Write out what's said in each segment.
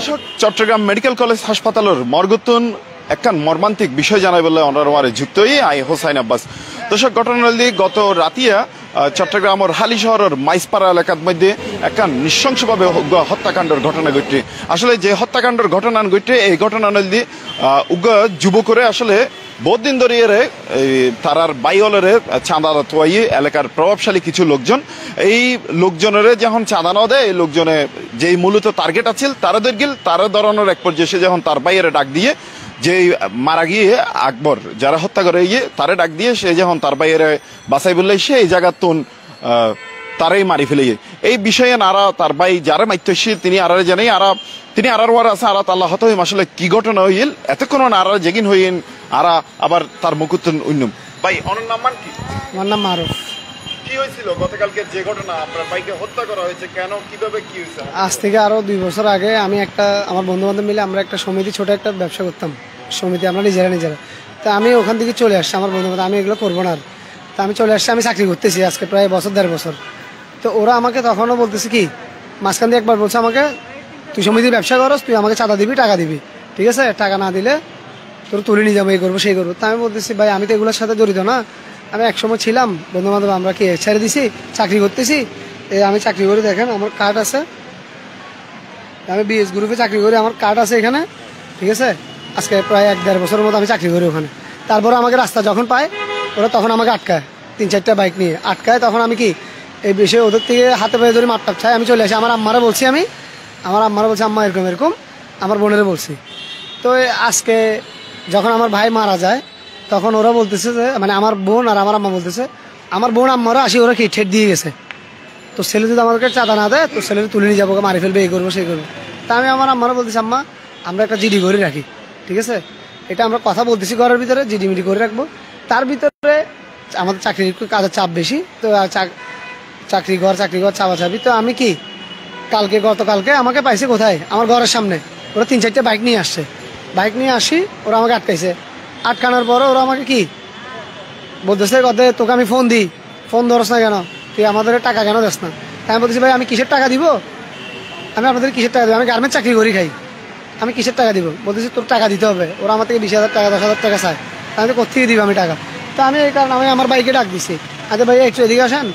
দর্শক Chittagong medical college হাসপাতালের মর্গতুন একখান মর্মান্তিক বিষয় জানাই বলে অনারমারে যুক্ত আই হোসাইন আব্বাস। দর্শক ঘটনাটি গত রাতিয়া চট্টগ্রামের হালি শহরের মাইসপাড়া এলাকার মধ্যে একখান নৃশংসভাবে হত্যাকাণ্ডের ঘটনা ঘটছে। আসলে যে হত্যাকাণ্ডের ঘটনা ঘটছে এই ঘটনা নদী যুবকরে আসলে বহুত দিন ধরে তারার বাইওলের চাঁদা তোয়াই এলাকার প্রভাবশালী কিছু লোকজন এই লোকজনের যখন চাঁদা না দেয় এই লোকজনে যেই মূলত টার্গেট আছিল তারাদের গিল তারা ধরনের এক পর্যায়ে সে যখন তার বাইরে ডাক দিয়ে যে মারা গিয়ে আকবর যারা হত্যা করে তারে ডাক দিয়ে সে যখন তার বাইরে বাসাই বললে সে এই জায়গার তুন তারাই মারি ফেলে এই বিষয়ে নারা তার ভাই যারা মাইত্যসী তিনি আরারে জানাই তিনি আরার ওয়ার আছে আরা আল্লাহ হত হইম আসলে কি ঘটনা হইল এতক্ষণ আরা জেগিন হইন আরা আবার তার মুকুতন উন্নম ভাই অনর নাম মান কি? আমার নাম মারুফ। কি হয়েছিল গতকালকে যে ঘটনা আপনার ভাইকে হত্যা করা হয়েছে কেন কিভাবে কি হয়েছে? আজ থেকে আরো 2 বছর আগে আমি আমার বন্ধু বান্ধব মিলে আমরা একটা সমিতি ছোট একটা ব্যবসা করতাম সমিতি আমরা নিজেরা তা আমি ওখান থেকে চলে আসছি আমার বন্ধু বান্ধব আমি এগুলো করবো না তা আমি চলে আসছি আমি চাকরি করতেছি আজকে প্রায় বছর 1.5 বছর। তো ওরা আমাকে তখনও বলতেছে কি মাঝখান দিয়ে একবার বলছে আমাকে তুই সমিতির ব্যবসা করস তুই আমাকে চাঁদা দিবি টাকা দিবি ঠিক আছে টাকা না দিলে তোর তুলে নিয়ে যাবো এই করবো সেই করবো। তা আমি বলতেছি ভাই আমি তো এগুলোর সাথে জড়িত না আমি একসময় ছিলাম বন্ধু বান্ধব আমরা কি ছেড়ে দিছি চাকরি করতেছি আমি চাকরি করি দেখেন আমার কার্ড আছে আমি বিএস গ্রুপে চাকরি করি আমার কার্ড আছে এখানে ঠিক আছে আজকে প্রায় 1.5 বছরের মতো আমি চাকরি করি ওখানে। তারপরে আমাকে রাস্তা যখন পায় ওরা তখন আমাকে আটকায় 3-4টা বাইক নিয়ে আটকায় তখন আমি কি এই বিষয়ে ওদের থেকে হাতে পায়ে ধরে মাপটাপ চাই আমি চলে আসি আমার আম্মারা বলছি আমার আম্মারা বলছি আম্মা এরকম এরকম আমার বোনেরা বলছি। তো আজকে যখন আমার ভাই মারা যায় তখন ওরা বলতেছে যে মানে আমার বোন আর আমার আম্মা বলতেছে আমার বোন আম্মারা আসি ওরা কি ঠেট দিয়ে গেছে তো ছেলে যদি আমাদেরকে চাঁদা না দেয় তো ছেলে তুলে নিয়ে যাবো মারি ফেলবে এই করবো সেই করবো। তা আমি আমার আম্মারা বলতেছি আম্মা আমরা একটা জিডি করে রাখি ঠিক আছে এটা আমরা কথা বলতেছি ঘরের ভিতরে জিডি মিডি করে রাখবো। তার ভিতরে আমাদের চাকরির কাজের চাপ বেশি তো চাকরি ঘর চাপাচাপি তো আমি কি গতকালকে আমাকে পাইছে কোথায় আমার ঘরের সামনে ওরা 3-4টা বাইক নিয়ে আসছে বাইক নিয়ে আসি ওরা আমাকে আটকাইছে আটকানোর পরে ওরা আমাকে কি বলতেছে তোকে আমি ফোন ধরস না কেন তুই আমাদের টাকা কেন দিস না? আমি বলতেছি ভাই আমি কিসের টাকা দিব আমি আপনাদের কিসের টাকা দিব আমি গার্মেন্টস চাকরি করি খাই আমি কিসের টাকা দিব? বলতেছি তোর টাকা দিতে হবে ওরা আমার থেকে 20,000 টাকা 10,000 টাকা চায় আমি তো কোথেকে দিব আমি টাকা। তো আমি এই কারণে আমি আমার বাইকে ডাক দিছি আচ্ছা ভাই একটু এদিকে আসেন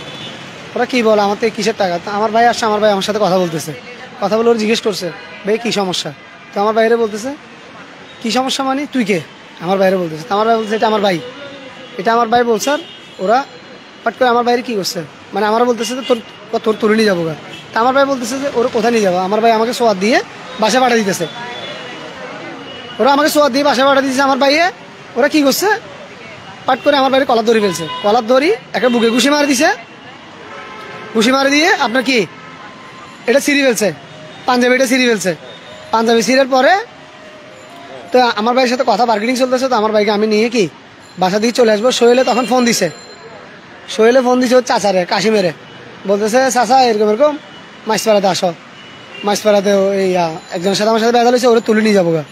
ওরা কি বলে আমার থেকে কিসের টাকা। তো আমার ভাই আসছে আমার ভাই আমার সাথে কথা বলতেছে কথা বলে ওরা জিজ্ঞেস করছে ভাই কি সমস্যা তো আমার বাইরে বলতেছে কি সমস্যা মানে তুই কে আমার বাইরে বলতেছে আমার ভাই বলছে এটা আমার ভাই বলছে আর ওরা পাট করে আমার বাইরে কি করছে মানে আমার বলতেছে যে তোর তুলে নিয়ে যাবো গা। তা আমার ভাই বলতেছে যে ওরা কোথায় নিয়ে যাবো আমার ভাই আমাকে সোয়াদ দিয়ে বাসা পাঠা দিতেছে ওরা আমাকে সোয়াদ দিয়ে বাসা পাঠা দিতেছে আমার ভাইয়ে ওরা কি করছে পাট করে আমার বাইরে কলার দড়ি ফেলছে কলার দড়ি একটা বুকে ঘুষি মারি দিছে ঘুষি মারি দিয়ে আপনার কি এটা সিঁড়ি ফেলছে পাঞ্জাবিটা সিঁড়ি ফেলছে পাঞ্জাবি সিঁড়ের পরে তো আমার ভাইয়ের সাথে কথা বার্গেনিং চলতেছে তো আমার ভাইকে আমি নিয়ে কি বাসা দিয়ে চলে আসবো সোহেলে তখন ফোন দিছে ওর চাচারে কাশিমেরে বলতেছে চাচা এরকম মাছপাড়াতে আসো মাছপাড়াতে এই একজনের সাথে আমার সাথে বেদা হয়েছে ওরা তুলে নিয়ে যাবো গা।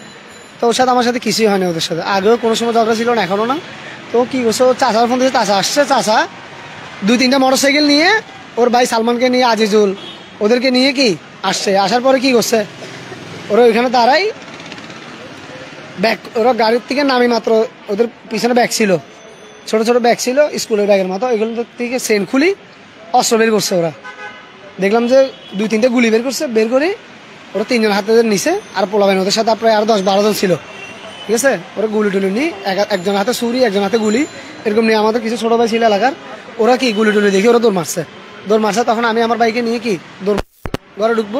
তো ওর সাথে আমার সাথে কিছুই হয়নি ওদের সাথে আগেও কোনো সময় ঝগড়া ছিল না এখনো না। তো কি করছে ও চাচার ফোন দিয়েছে চাচা আসছে চাচা 2-3টা মোটরসাইকেল নিয়ে ওর ভাই সালমানকে নিয়ে আজিজুল ওদেরকে নিয়ে কি আসছে আসার পরে কি করছে ওরা ওইখানে দাঁড়াই ব্যাগ ওরা গাড়ির থেকে নামি মাত্র ওদের পিছনে ব্যাগ ছিল ছোট ছোট ব্যাগ ছিল স্কুলের ব্যাগের মতো এগুলো থেকে চেন খুলি অস্ত্র বের করছে ওরা দেখলাম যে 2-3টা গুলি বের করে ওরা 3জন হাতে নিছে আর পোলাবেন ওদের সাথে প্রায় আর 10-12 জন ছিল ঠিক আছে ওরা গুলি টুলি নিয়ে একজন হাতে ছুরি একজন হাতে গুলি এরকম নিয়ে আমাদের কিছু ছোট ভাই ছিল এলাকার ওরা কি গুলি টুলি দেখে ওরা দৌড় মারছে তখন আমি আমার বাইকে নিয়ে কি ঘরে ঢুকবো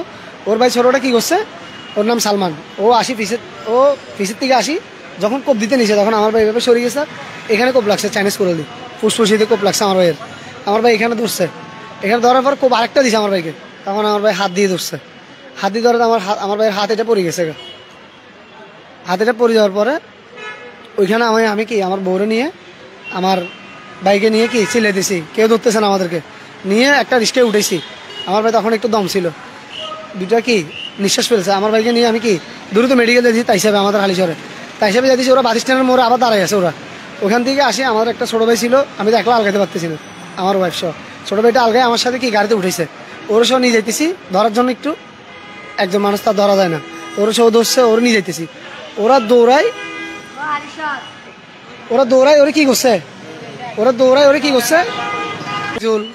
ওর ভাই ছোটটা কি করছে ওর নাম সালমান ও ফিসের থেকে আসি যখন কোপ দিতে নিছে তখন আমার ভাই এভাবে সরে গেছে এখানে কোপ লাগছে চাইনিজ করে দিই ফুসফুসিতে কোপ লাগছে আমার ভাই এখানে ধরছে এখানে ধরার পর কোপ আরেকটা দিছে আমার ভাইকে তখন আমার ভাই হাত দিয়ে ধরছে হাত দিয়ে ধরে আমার ভাইয়ের হাত এটা পড়ে গেছে হাতেটা পড়ে যাওয়ার পরে ওইখানে আমি কি আমার বউরে নিয়ে আমার বাইকে নিয়ে কি চিল্লে দিছি কেউ ধরতেছে না আমাদেরকে নিয়ে একটা রিস্কে উঠেছি আমার ভাই তখন একটু দম ছিল দুটা কি নিঃশ্বাস ফেলছে আমার ভাইকে নিয়ে আমি কি দ্রুত মেডিকেল দিয়েছি তাই হিসাবে আমাদের হালিশহরে তাই হিসাবে যাচ্ছি ওরা বাস স্ট্যান্ডের মোড়ে আবার দাঁড়াই আছে ওরা ওখান থেকে আসি আমার একটা ছোটো ভাই ছিল আমি তো একলা আলগাতে পারতেছি না আমার ওয়াইফ সহ ছোটো ভাইটা আলগায় আমার সাথে কি গাড়িতে উঠেছে ওর সহ নিয়ে যাইতেছি ধরার জন্য একটু একজন মানুষ তার ধরা যায় না ওরা সব ধরছে, ওরা নিয়ে যাইতেছি। ওরা দৌড়ায় ওরা কি করছে,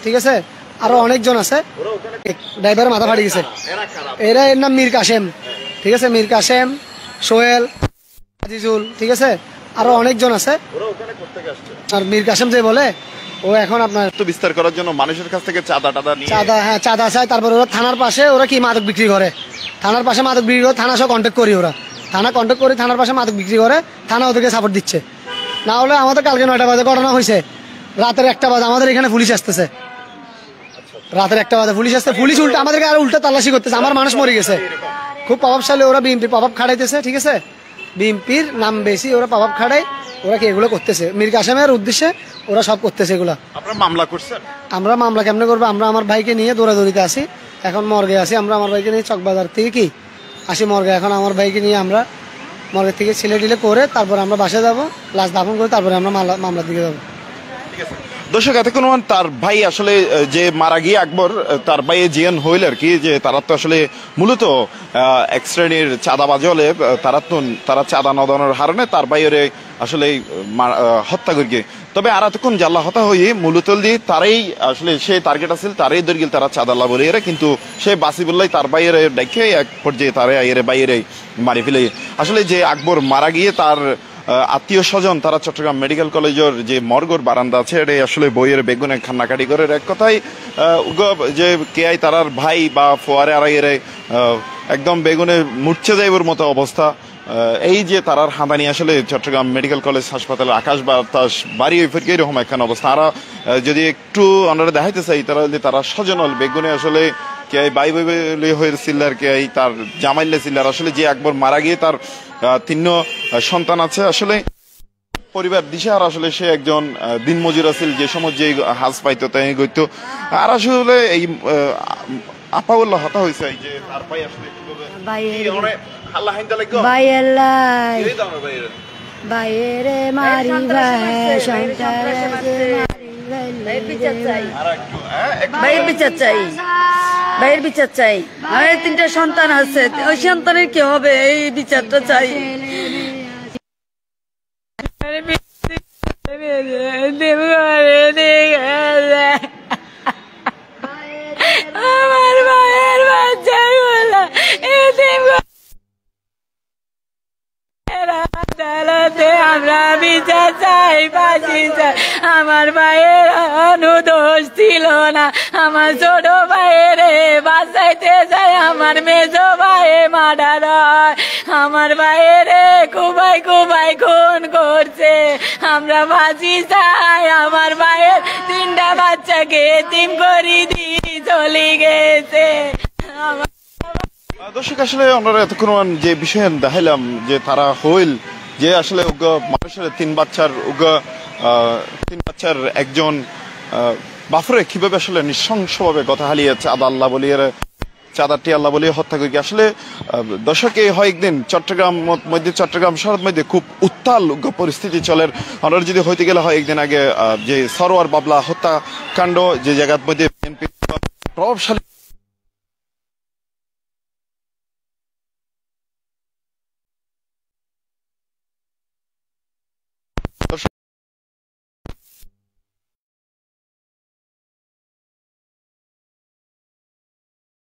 ঠিক আছে। আরো অনেকজন আছে, ড্রাইভারের মাথা ফাটি গেছে। এর নাম মীর কাসেম, ঠিক আছে, মীর কাসেম, সোহেল, আজিজুল, ঠিক আছে, আরো অনেকজন আছে। আর মীর কাসেম যে বলে ও এখন আপনার বিস্তার করার জন্য মানুষের কাছ থেকে চাঁদা নিয়ে হ্যাঁ চাঁদা চায়। তারপর ওরা থানার পাশে ওরা কি মাদক বিক্রি করে, থানার পাশে মাদক বিক্রি করে, থানা সহ কন্ট্যাক্ট করি, ওরা থানা কন্ট্যাক্ট করে থানার পাশে মাদক বিক্রি করে, থানা ওদেরকে সাপোর্ট দিচ্ছে। না হলে আমাদের কালকে 9টা বাজে ঘটনা হয়েছে, রাতের 1টা বাজে আমাদের এখানে পুলিশ আসতেছে, রাতের 1টা বাজে পুলিশ আসছে, পুলিশ উল্টা আমাদেরকে আর উল্টা তালাশি করতেছে। আমার মানুষ মরে গেছে, খুব প্রভাবশালী ওরা, বিএনপির প্রভাব খাড়াইতেছে, ঠিক আছে, বিএনপির নাম বেশি, ওরা প্রভাব খাড়াই, ওরা কি এগুলো করতেছে মীর কাসেমের উদ্দেশ্যে, ওরা সব করতেছে এগুলা। আপনারা মামলা করছেন? আমরা মামলা কেমনে করবো, আমরা আমার ভাইকে নিয়ে দৌড়াদৌড়িতে আসি, এখন মর্গে আসি। আমরা আমার ভাইকে নিয়ে চকবাজার থেকে কি আসি মর্গে, এখন আমার ভাইকে নিয়ে আমরা মর্গের থেকে ছেলে টিলে করে তারপর আমরা বাসায় যাবো, লাশ দাফন করে তারপরে আমরা মামলার দিকে যাবো। দর্শক, এতক্ষণ তার ভাই আসলে যে মারা গিয়ে আকবর, তার ভাই জিয়ান হইল আর কি, যে তারা তো আসলে মূলত এক শ্রেণীর চাঁদাবাজ হলে তারা চাঁদা নদানোর হারণে তার ভাইয়ের আসলে হত্যা করি। তবে আর এতক্ষণ জাল্লা হতা হয়ে মূলত দিয়ে তারাই আসলে সে টার্গেট আছিল, তারাই দরগিল তারা চাঁদাল্লা বলে এরা, কিন্তু সে বাসিবুল্লাহ তার বাইরে দেখে এক পর্যায়ে তারা এর বাইরে মারি ফেলে। আসলে যে আকবর মারা গিয়ে তার আত্মীয় স্বজন তারা চট্টগ্রাম মেডিকেল কলেজের যে মর্গর বারান্দা আছে এটা আসলে বইয়ের বেগুনে খান্নাকাটি করে। এক কথায় যে কেআই তারার ভাই বা ফোয়ারে আর এর একদম বেগুনে মুড়ছে যাইবার মতো অবস্থা। এই যে তারার হাঁদানি আসলে চট্টগ্রাম মেডিকেল কলেজ হাসপাতালের আকাশ বাতাস বাড়ি ওই ফিরকে এরকম একখান অবস্থা। আর যদি একটু আমরা দেখাইতে চাই তারা স্বজনল বেগুনে আসলে কে বাই বাই হয়েছিল আর কে তার জামাইলে ছিল। আর আসলে যে একবার মারা গিয়ে তার 3 সন্তান আছে, আসলে পরিবার দিশে। আর আসলে সে একজন দিনমজুর আছিল, যে সময় যে হাজ পাইতো তাই গইতো। আর আসলে এই আপাউল্লাহ হতা হয়েছে এই যে তার ভাই আসলে বাইরে মারি বাইরের বিচার চাই, বাইরের বিচার চাই। আমার 3টা সন্তান আছে, ওই সন্তানের কি হবে, এই বিচারটা চাই। আমার ভাইয়ের বাচ্চা আমরা বিচার চাই, ফাঁসি চাই। আমার ভাইয়ের অনুদোষ ছিল না, আমার ছোট ভাইয়ের বাঁচাইতে চাই। আমার মেজো ভাই মার্ডার হয়, আমার ভাইয়ের কুবাই কুবাই খুন করছে, আমরা ফাঁসি চাই। আমার ভাইয়ের 3টা বাচ্চাকে এতিম করে দিয়ে চলে গেছে। দর্শক, আসলে আমরা এতক্ষণ যে বিষয় দেখাইলাম যে তারা হইল যে আসলে মানুষের 3 বাচ্চার একজন বাফরে কিভাবে আসলে নৃশংসভাবে কথা হালিয়ে চাঁদা আল্লাহ বলিয়ে চাঁদাটি আল্লাহ বলিয়ে হত্যা করি। আসলে দর্শকে হয় একদিন চট্টগ্রাম শহরের মধ্যে খুব উত্তাল পরিস্থিতি চলে। আমরা যদি হইতে গেলে হয় একদিন আগে যে সরোয়ার বাবলা হত্যাকাণ্ড, যে জায়গার মধ্যে প্রভাবশালী